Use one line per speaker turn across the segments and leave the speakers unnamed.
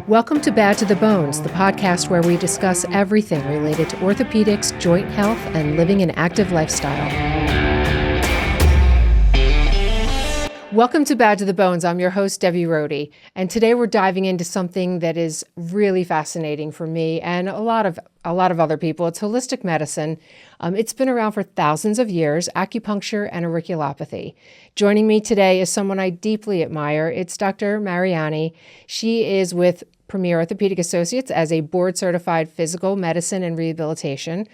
Welcome to Bad to the Bones, the podcast where we discuss everything related to orthopedics, joint health, and living an active lifestyle. Welcome to Bad to the Bones. I'm your host, Debbie Rody, and today we're diving into something that is really fascinating for me and a lot of other people. It's holistic medicine. It's been around for thousands of years, acupuncture and auriculopathy. Joining me today is someone I deeply admire. It's Dr. Mariani. She is with Premier Orthopaedic Associates as a board-certified physical medicine and rehabilitation.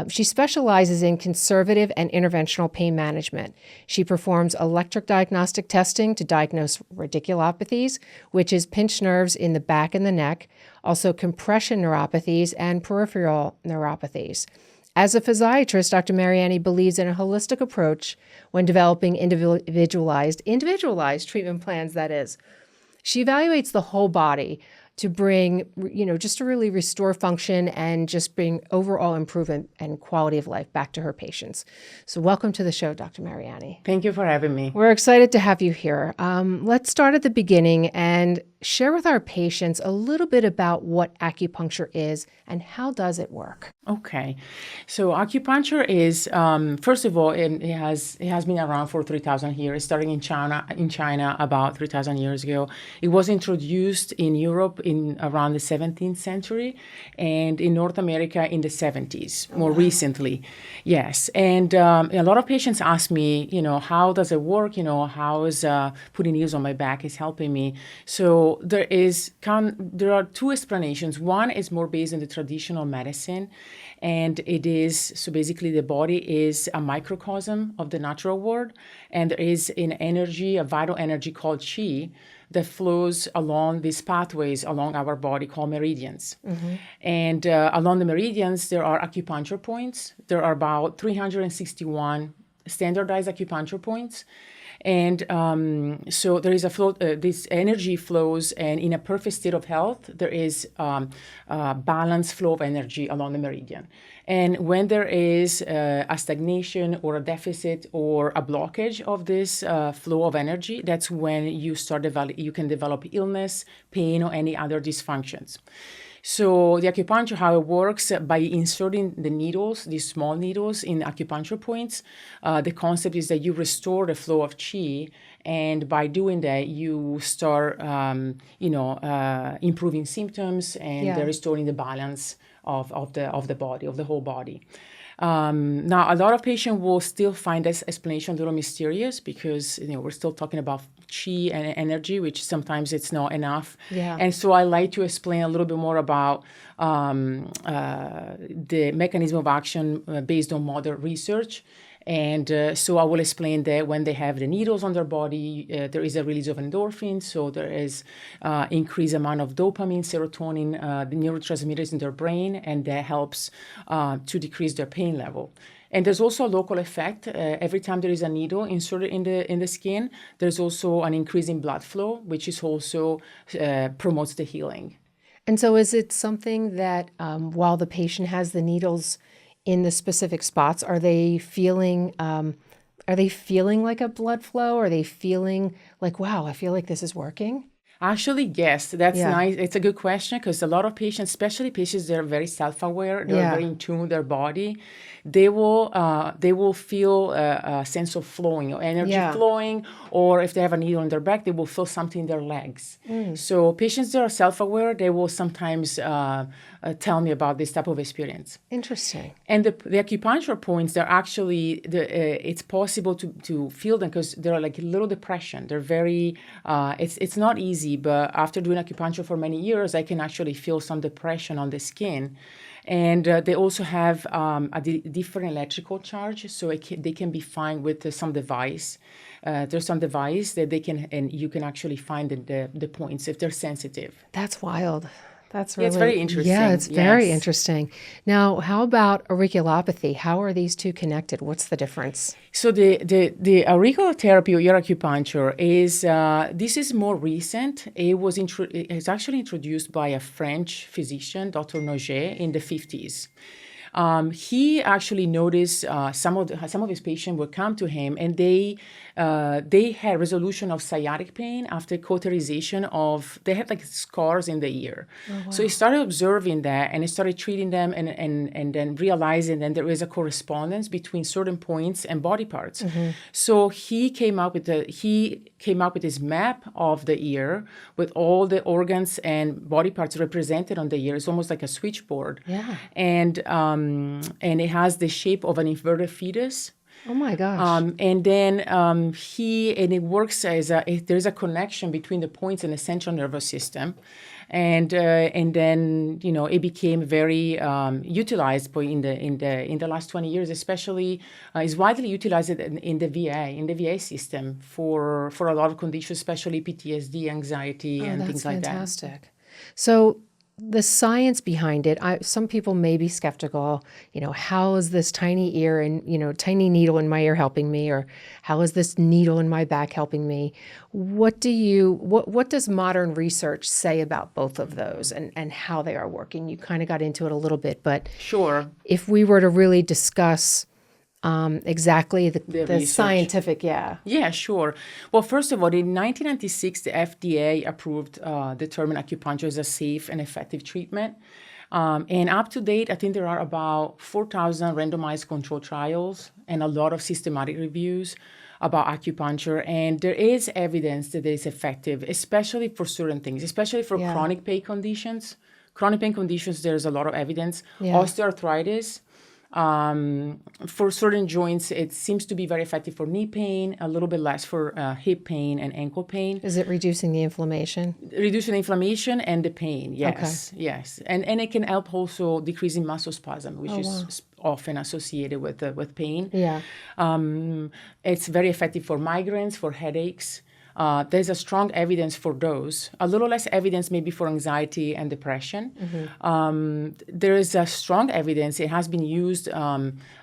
She specializes in conservative and interventional pain management. She performs electric diagnostic testing to diagnose radiculopathies, which is pinched nerves in the back and the neck, also compression neuropathies and peripheral neuropathies. As a physiatrist, Dr. Mariani believes in a holistic approach when developing individualized treatment plans, that is. She evaluates the whole body to bring, just to really restore function and just bring overall improvement and quality of life back to her patients. So welcome to the show, Dr. Mariani.
Thank you for having me.
We're excited to have you here. Let's start at the beginning and share with our patients a little bit about what acupuncture is and how does it work?
Okay. So acupuncture is, first of all, it has been around for 3,000 years, starting in China about 3,000 years ago. It was introduced in Europe in around the 17th century and in North America in the 70s, more recently. Yes. And a lot of patients ask me, how does it work? How is putting needles on my back is helping me? So there are two explanations. One is more based on the traditional medicine, and it is, so basically the body is a microcosm of the natural world, and there is a vital energy called chi that flows along these pathways along our body called meridians. Mm-hmm. And along the meridians, there are acupuncture points. There are about 361 standardized acupuncture points. And so there is a flow, this energy flows, and in a perfect state of health, there is balanced flow of energy along the meridian. And when there is a stagnation or a deficit or a blockage of this flow of energy, that's when you can develop illness, pain, or any other dysfunctions. So the acupuncture, how it works, by inserting the needles, these small needles in acupuncture points, the concept is that you restore the flow of chi, and by doing that, you start, improving symptoms and restoring the balance of the body, of the whole body. Now, a lot of patients will still find this explanation a little mysterious because we're still talking about chi and energy, which sometimes it's not enough. Yeah. And so I like to explain a little bit more about the mechanism of action based on modern research. And so I will explain that when they have the needles on their body, there is a release of endorphins. So there is increased amount of dopamine, serotonin, the neurotransmitters in their brain, and that helps to decrease their pain level. And there's also a local effect. Every time there is a needle inserted in the skin, there's also an increase in blood flow, which is also promotes the healing.
And so is it something that while the patient has the needles in the specific spots, are they feeling like a blood flow? Are they feeling like, wow, I feel like this is working?
Actually, yes, that's nice. It's a good question because a lot of patients, especially patients that are very self-aware, they're very in tune with their body, they will feel a sense of flowing or energy flowing, or if they have a needle in their back, they will feel something in their legs. So patients that are self-aware, they will sometimes tell me about this type of experience.
Interesting.
And the acupuncture points, they're actually, it's possible to feel them because they're like a little depression. They're very, it's not easy, but after doing acupuncture for many years, I can actually feel some depression on the skin. And they also have a different electrical charge, so they can be fine with some device. There's some device that you can actually find the points if they're sensitive.
That's wild. That's really,
it's very interesting.
Yeah, it's very interesting. Now, how about auriculopathy? How are these two connected? What's the difference?
So the auriculotherapy or ear acupuncture is this is more recent. It's actually introduced by a French physician, Dr. Noget, in the 50s. He actually noticed some of his patients would come to him, and they had resolution of sciatic pain after cauterization of, they had like scars in the ear.
Oh, wow.
So he started observing that, and he started treating them, and then realizing that there is a correspondence between certain points and body parts. So he came up with his map of the ear with all the organs and body parts represented on the ear. It's almost like a switchboard.
Yeah.
And it has the shape of an inverted fetus.
Oh my gosh.
And then it works as there's a connection between the points and the central nervous system, and then it became very utilized in the last 20 years, especially is widely utilized in the VA system for a lot of conditions, especially PTSD, anxiety, and things like that.
That's fantastic. So the science behind it, some people may be skeptical, how is this tiny ear and, tiny needle in my ear helping me? Or how is this needle in my back helping me? What does modern research say about both of those and how they are working? You kind of got into it a little bit, but
sure.
If we were to really discuss exactly the scientific,
Yeah, sure. Well, first of all, in 1996, the FDA approved the term acupuncture as a safe and effective treatment. And up to date, I think there are about 4,000 randomized control trials and a lot of systematic reviews about acupuncture. And there is evidence that it is effective, especially for certain things, especially for chronic pain conditions. Chronic pain conditions, there's a lot of evidence. Osteoarthritis. For certain joints, it seems to be very effective for knee pain, a little bit less for hip pain and ankle pain.
Is it reducing the inflammation?
Reducing the inflammation and the pain, yes, okay. Yes. And it can help also decreasing muscle spasm, which is often associated with pain.
Yeah.
It's very effective for migraines, for headaches. There's a strong evidence for those. A little less evidence maybe for anxiety and depression. There is a strong evidence. It has been used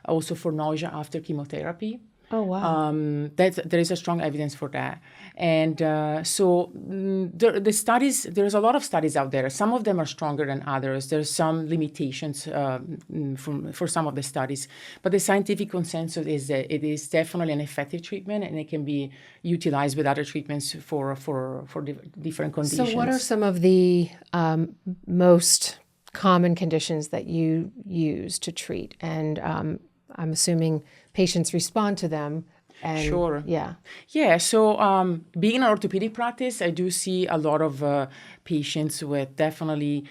also for nausea after chemotherapy.
Oh, wow.
There is a strong evidence for that. And the studies, there's a lot of studies out there. Some of them are stronger than others. There's some limitations for some of the studies. But the scientific consensus is that it is definitely an effective treatment, and it can be utilized with other treatments for different conditions.
So what are some of the most common conditions that you use to treat? And I'm assuming patients respond to them. And,
sure.
Yeah.
Yeah. So being an orthopedic practice, I do see a lot of patients with definitely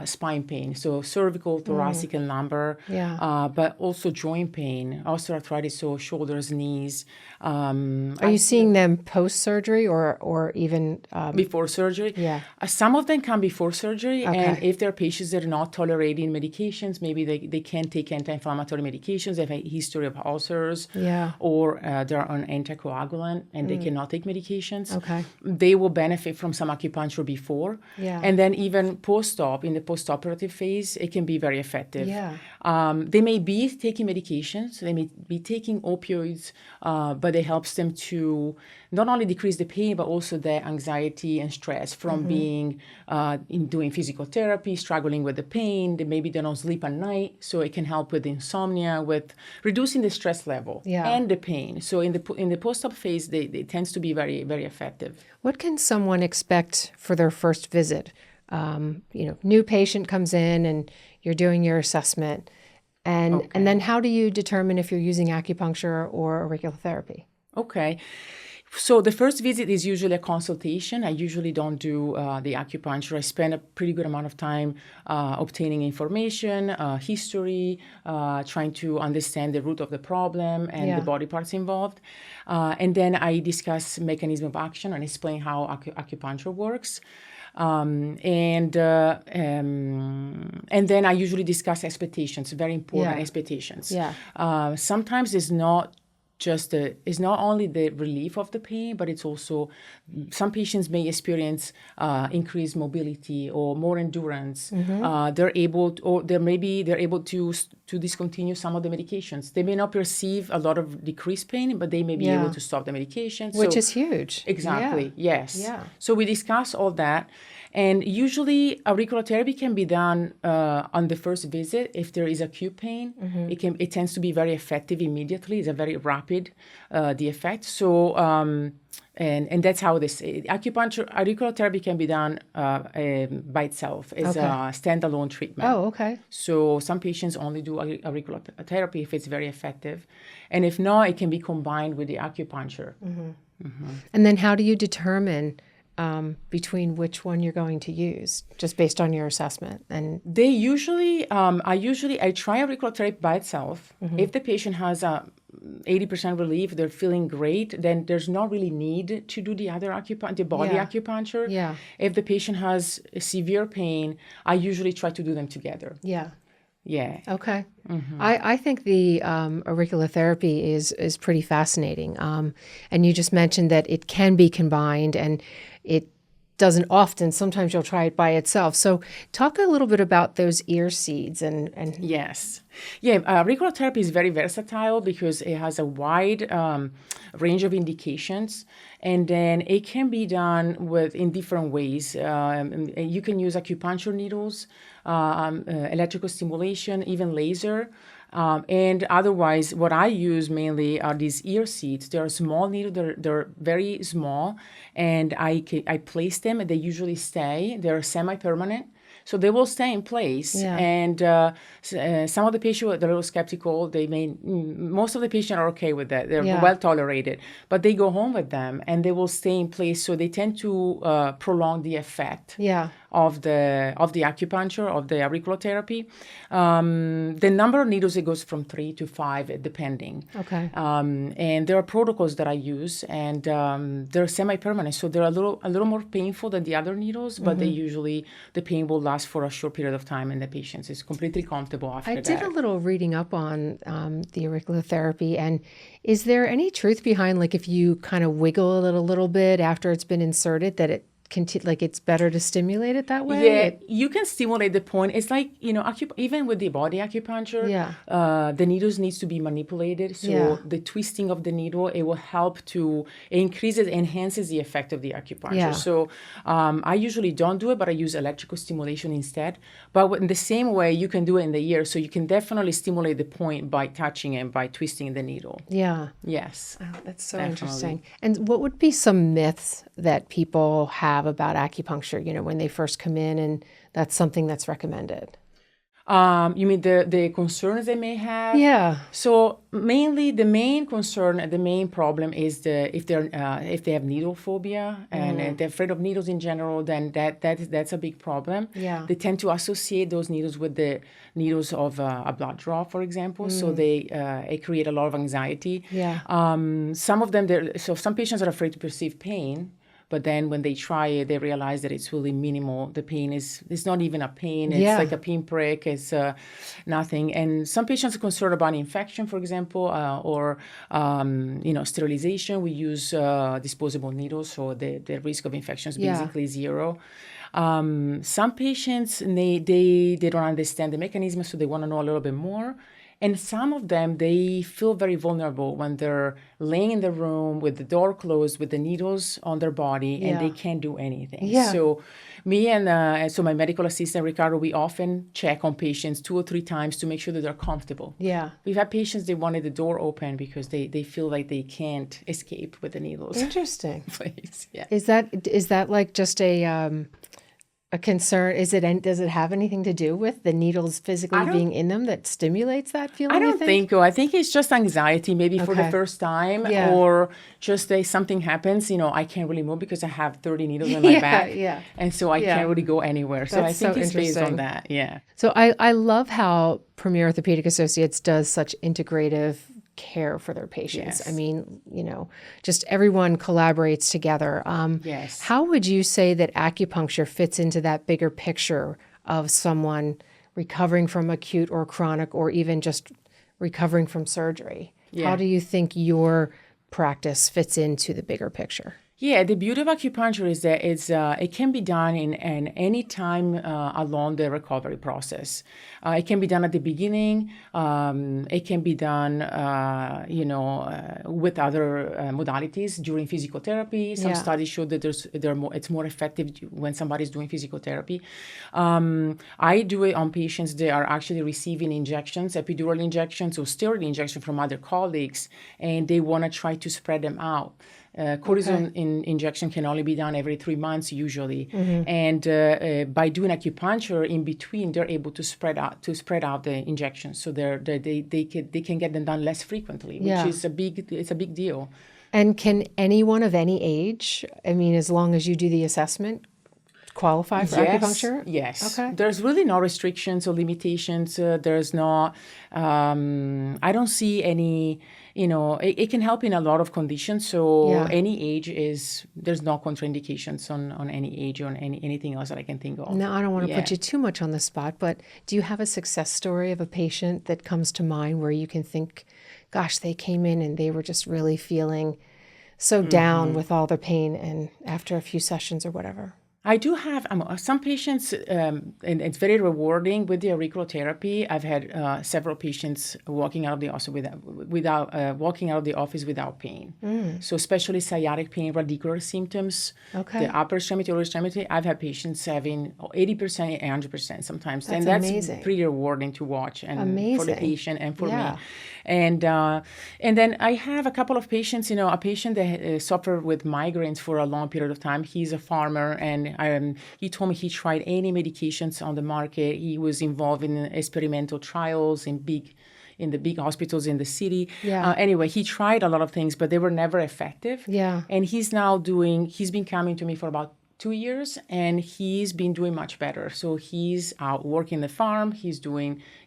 spine pain. So cervical, thoracic, and lumbar.
Yeah.
But also joint pain, osteoarthritis, so shoulders, knees.
Are you seeing them post-surgery or even?
Before surgery?
Yeah.
Some of them come before surgery.
Okay.
And if they're patients that are not tolerating medications, maybe they can't take anti-inflammatory medications. They have a history of ulcers.
Yeah.
Or they're on anticoagulant and they cannot take medications.
Okay.
They will benefit from some acupuncture before.
Yeah.
And then even post-op, in the post-operative phase, it can be very effective.
Yeah.
They may be taking medications. They may be taking opioids, but it helps them to not only decrease the pain, but also the anxiety and stress from being doing physical therapy, struggling with the pain. Maybe they don't sleep at night, so it can help with insomnia, with reducing the stress level and the pain. So in the post-op phase, they tends to be very, very effective.
What can someone expect for their first visit? New patient comes in and you're doing your assessment. And then how do you determine if you're using acupuncture or auriculotherapy?
Okay. So the first visit is usually a consultation. I usually don't do the acupuncture. I spend a pretty good amount of time obtaining information, history, trying to understand the root of the problem and the body parts involved. And then I discuss mechanism of action and explain how acupuncture works. And then I usually discuss expectations, very important expectations.
Yeah.
Sometimes it's not only the relief of the pain, but it's also some patients may experience increased mobility or more endurance. They're able to to discontinue some of the medications. They may not perceive a lot of decreased pain, but they may be able to stop the medication.
Which is huge.
Exactly. Yes.
Yeah.
So we discuss all that. And usually auriculotherapy can be done on the first visit. If there is acute pain, it tends to be very effective immediately. It's a very rapid the effect. So and that's how this auriculotherapy can be done by itself as a standalone treatment.
Oh, okay.
So some patients only do auriculotherapy if it's very effective, and if not, it can be combined with the acupuncture.
And then how do you determine between which one you're going to use, just based on your assessment? And
they usually, I try auriculotherapy by itself. If the patient has a 80% relief, they're feeling great, then there's not really need to do the other body acupuncture.
Yeah.
If the patient has severe pain, I usually try to do them together.
yeah.
Yeah.
Okay. I think the auriculotherapy is pretty fascinating. And you just mentioned that it can be combined, and it doesn't often. Sometimes you'll try it by itself. So talk a little bit about those ear seeds and
Yes. Yeah, auriculotherapy is very versatile because it has a wide range of indications, and then it can be done in different ways. You can use acupuncture needles, electrical stimulation, even laser. And otherwise, what I use mainly are these ear seeds. They're small needles. They're very small, and I place them, and they usually stay. They're semi-permanent. So they will stay in place.
Yeah.
And some of the patients, they're a little skeptical. Most of the patients are okay with that. They're well tolerated. But they go home with them, and they will stay in place. So they tend to prolong the effect. Of the acupuncture, of the auriculotherapy. The number of needles, it goes from 3 to 5, depending.
Okay.
And there are protocols that I use, and they're semi-permanent, so they're a little more painful than the other needles, but the pain will last for a short period of time, and the patient is completely comfortable after that.
I did a little reading up on the auriculotherapy, and is there any truth behind, like, if you kind of wiggle it a little bit after it's been inserted, that it's better to stimulate it that way?
Yeah, you can stimulate the point. It's like, even with the body acupuncture, the needles needs to be manipulated. So the twisting of the needle, it will help enhances the effect of the acupuncture.
Yeah.
So I usually don't do it, but I use electrical stimulation instead. But in the same way, you can do it in the ear. So you can definitely stimulate the point by touching it, by twisting the needle.
Yeah.
Yes.
Oh, that's so interesting. And what would be some myths that people have about acupuncture, when they first come in and that's something that's recommended?
You mean the concerns they may have?
Yeah.
So mainly the main concern and the main problem is if they have needle phobia and they're afraid of needles in general, then that's a big problem.
Yeah.
They tend to associate those needles with the needles of a blood draw, for example. So it create a lot of anxiety.
Yeah.
Some of them, some patients are afraid to perceive pain. But then when they try it, they realize that it's really minimal. The pain it's not even a pain. It's like a pinprick. It's nothing. And some patients are concerned about infection, for example, or sterilization. We use disposable needles, so the risk of infection is basically zero. Some patients, they don't understand the mechanism, so they want to know a little bit more. And some of them, they feel very vulnerable when they're laying in the room with the door closed, with the needles on their body, and they can't do anything.
Yeah.
So me and so my medical assistant, Ricardo, we often check on patients 2 or 3 times to make sure that they're comfortable.
Yeah.
We've had patients, they wanted the door open because they feel like they can't escape with the needles.
Interesting.
Please, yeah.
Is that like just a concern? Does it have anything to do with the needles physically being in them that stimulates that feeling?
I don't think so. I think it's just anxiety, maybe for the first time, or just something happens. I can't really move because I have 30 needles in my back, and so I can't really go anywhere. So I think it's based on that. Yeah.
So I love how Premier Orthopaedic Associates does such integrative care for their patients.
Yes.
I mean, just everyone collaborates together.
Yes.
How would you say that acupuncture fits into that bigger picture of someone recovering from acute or chronic, or even just recovering from surgery?
Yeah.
How do you think your practice fits into the bigger picture?
Yeah, the beauty of acupuncture is that it can be done in any time along the recovery process. It can be done at the beginning. It can be done, with other modalities during physical therapy. Some studies show that it's more effective when somebody's doing physical therapy. I do it on patients that are actually receiving injections, epidural injections or steroid injections from other colleagues, and they want to try to spread them out. Cortisone injection can only be done every 3 months usually, and by doing acupuncture in between, they're able to spread out the injections, so they can get them done less frequently, which is a big deal.
And can anyone of any age, I mean, as long as you do the assessment, qualify for acupuncture?
Yes.
Okay.
There's really no restrictions or limitations. There's no, I don't see any, it can help in a lot of conditions. So any age there's no contraindications on any age or on anything else that I can think of.
Now, I don't want to put you too much on the spot, but do you have a success story of a patient that comes to mind where you can think, gosh, they came in and they were just really feeling so down with all their pain and after a few sessions or whatever?
I do have some patients, and it's very rewarding with the auriculotherapy. I've had several patients walking out of the office without pain. So especially sciatic pain, radicular symptoms, the upper extremity, lower extremity. I've had patients having 80% and 100% sometimes, and that's
amazing.
Pretty rewarding to watch and for the patient and for me. And then I have a couple of patients. A patient that suffered with migraines for a long period of time. He's a farmer, and he told me he tried any medications on the market. He was involved in experimental trials in the big hospitals in the city. Anyway, he tried a lot of things, but they were never effective. And he's been coming to me for about 2 years, and he's been doing much better. So he's out working the farm. He's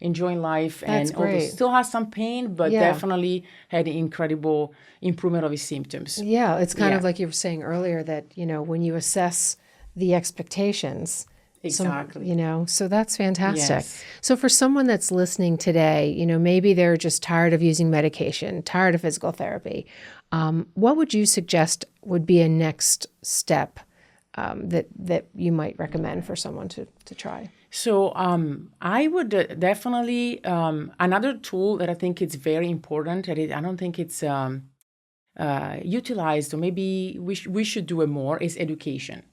enjoying life.
That's
and
great.
Still has some pain, but definitely had an incredible improvement of his symptoms.
Yeah, it's kind of like you were saying earlier that, when you assess the expectations.
Exactly.
So that's fantastic.
Yes.
So for someone that's listening today, maybe they're just tired of using medication, tired of physical therapy. What would you suggest would be a next step that you might recommend for someone to try?
So I would definitely, another tool that I think is very important, I don't think it's utilized, or maybe we should do it more, is education.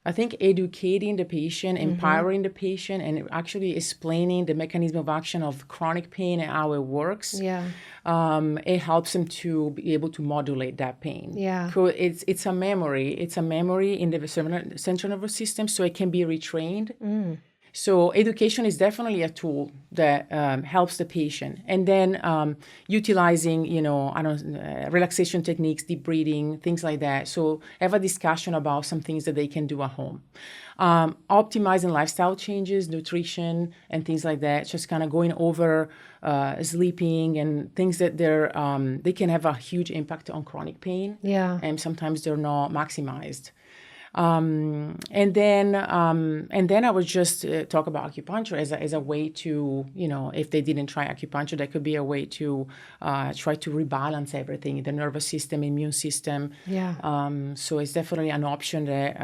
I think educating the patient, empowering the patient, and actually explaining the mechanism of action of chronic pain and how it works, it helps them to be able to modulate that pain. So it's a memory. It's a memory in the central nervous system, so it can be retrained. So education is definitely a tool that helps the patient. And then utilizing, relaxation techniques, deep breathing, things like that. So have a discussion about some things that they can do at home. Optimizing lifestyle changes, nutrition, and things like that. Just kind of going over sleeping and things that they can have a huge impact on chronic pain. And sometimes they're not maximized. And then I would just talk about acupuncture as a way to, if they didn't try acupuncture, that could be a way to try to rebalance everything, the nervous system, immune system. So it's definitely an option that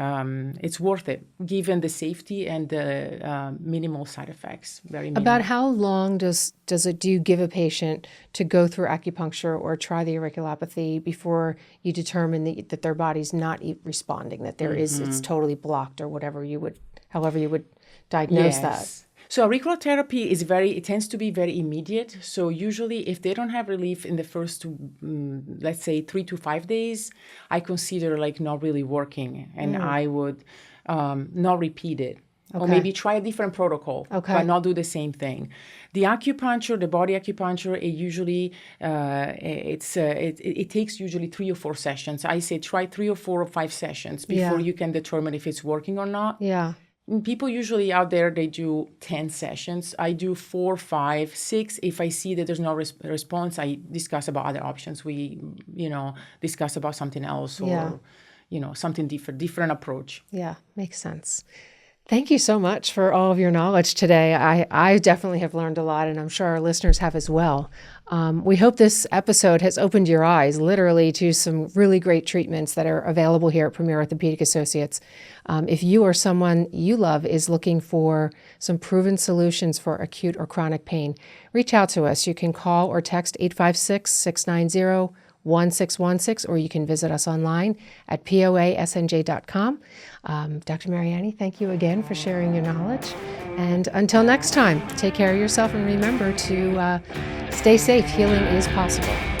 it's worth it, given the safety and the minimal side effects. Very minimal.
About how long do you give a patient to go through acupuncture or try the auriculopathy before you determine that their body's not responding, that it's totally blocked, or however you would diagnose that?
So auriculotherapy it tends to be very immediate. So usually if they don't have relief in the first, let's say 3 to 5 days, I consider like not really working, and I would not repeat it. Or maybe try a different protocol, but not do the same thing. The acupuncture, the body acupuncture, it usually it takes usually 3 or 4 sessions. I say try 3 or 4 or 5 sessions before you can determine if it's working or not. People usually out there, they do 10 sessions. I do 4, 5, 6. If I see that there's no response, I discuss about other options. We discuss about something else or something different approach.
Makes sense. Thank you so much for all of your knowledge today. I definitely have learned a lot, and I'm sure our listeners have as well. We hope this episode has opened your eyes literally to some really great treatments that are available here at Premier Orthopaedic Associates. If you or someone you love is looking for some proven solutions for acute or chronic pain, reach out to us. You can call or text 856-690-1616, or you can visit us online at poasnj.com. Dr. Mariani, thank you again for sharing your knowledge. And until next time, take care of yourself and remember to stay safe. Healing is possible.